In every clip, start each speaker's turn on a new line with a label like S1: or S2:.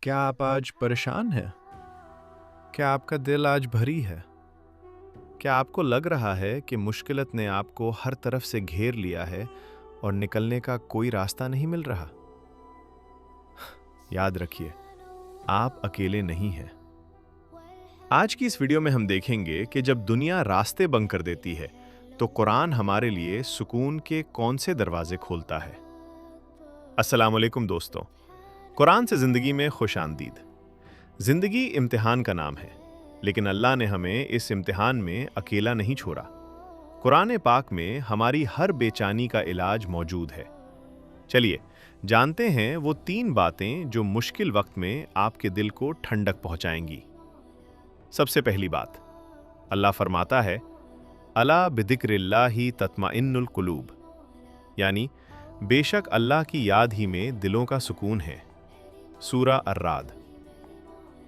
S1: क्या आप आज परेशान हैं? क्या आपका दिल आज भरी है? क्या आपको लग रहा है कि मुश्किलत ने आपको हर तरफ से घेर लिया है और निकलने का कोई रास्ता नहीं मिल रहा? याद रखिए, आप अकेले नहीं हैं। आज की इस वीडियो में हम देखेंगे कि जब दुनिया रास्ते बंद कर देती है, तो कुरान हमारे लिए सुकून के कौन से दरवाजे खोलता है। अस्सलाम वालेकुम दोस्तों, कुरान से ज़िंदगी में खुश आमदीद। ज़िंदगी इम्तिहान का नाम है, लेकिन अल्लाह ने हमें इस इम्तिहान में अकेला नहीं छोड़ा। कुरान पाक में हमारी हर बेचैनी का इलाज मौजूद है। चलिए जानते हैं वो 3 बातें जो मुश्किल वक्त में आपके दिल को ठंडक पहुंचाएंगी। सबसे पहली बात, अल्लाह फरमाता है, अला बिदिक्रिल्लाहि तत्माइन्नुल कुलूब, यानी बेशक अल्लाह की याद ही में दिलों का सुकून है। सूरा अर्राद।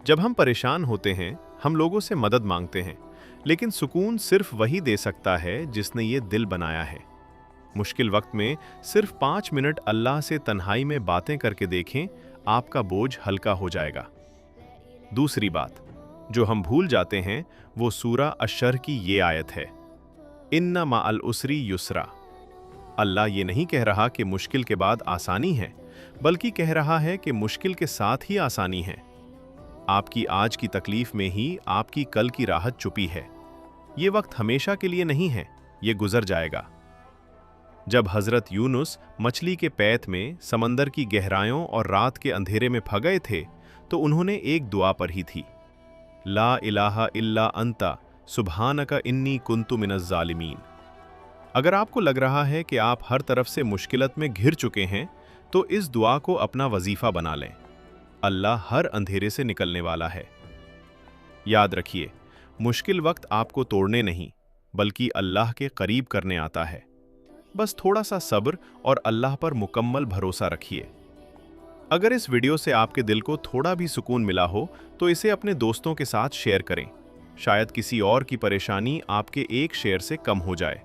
S1: जब हम परेशान होते हैं, हम लोगों से मदद मांगते हैं, लेकिन सुकून सिर्फ वही दे सकता है जिसने ये दिल बनाया है। मुश्किल वक्त में सिर्फ 5 मिनट अल्लाह से तन्हाई में बातें करके देखें, आपका बोझ हल्का हो जाएगा। दूसरी बात जो हम भूल जाते हैं, वो सूरा अश-शरह की ये आयत है, इन्ना मअल उसरी युसरा। अल्लाह ये नहीं कह रहा कि मुश्किल के बाद आसानी है, बल्कि कह रहा है कि मुश्किल के साथ ही आसानी है। आपकी आज की तकलीफ में ही आपकी कल की राहत छुपी है। ये वक्त हमेशा के लिए नहीं है, ये गुजर जाएगा। जब हजरत यूनुस मछली के पैत में समंदर की गहराइयों और रात के अंधेरे में फंस गए थे, तो उन्होंने एक दुआ पढ़ी थी, ला इलाहा इल्ला अंता सुब्हानका इन्नी कुन्तु मिनज़ ज़ालिमीन। अगर आपको लग रहा है कि आप हर तरफ से मुश्किलत में घिर चुके हैं, तो इस दुआ को अपना वजीफा बना लें। अल्लाह हर अंधेरे से निकलने वाला है। याद रखिए, मुश्किल वक्त आपको तोड़ने नहीं, बल्कि अल्लाह के करीब करने आता है। बस थोड़ा सा सब्र और अल्लाह पर मुकम्मल भरोसा रखिए। अगर इस वीडियो से आपके दिल को थोड़ा भी सुकून मिला हो, तो इसे अपने दोस्तों के साथ शेयर करें। शायद किसी और की परेशानी आपके एक शेयर से कम हो जाए।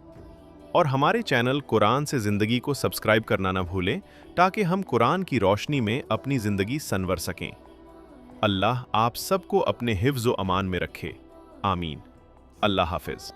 S1: और हमारे चैनल कुरान से ज़िंदगी को सब्सक्राइब करना ना भूलें, ताकि हम कुरान की रोशनी में अपनी ज़िंदगी संवर सकें। अल्लाह आप सबको अपने हिफ्ज़ व अमान में रखे। आमीन। अल्लाह हाफ़िज़।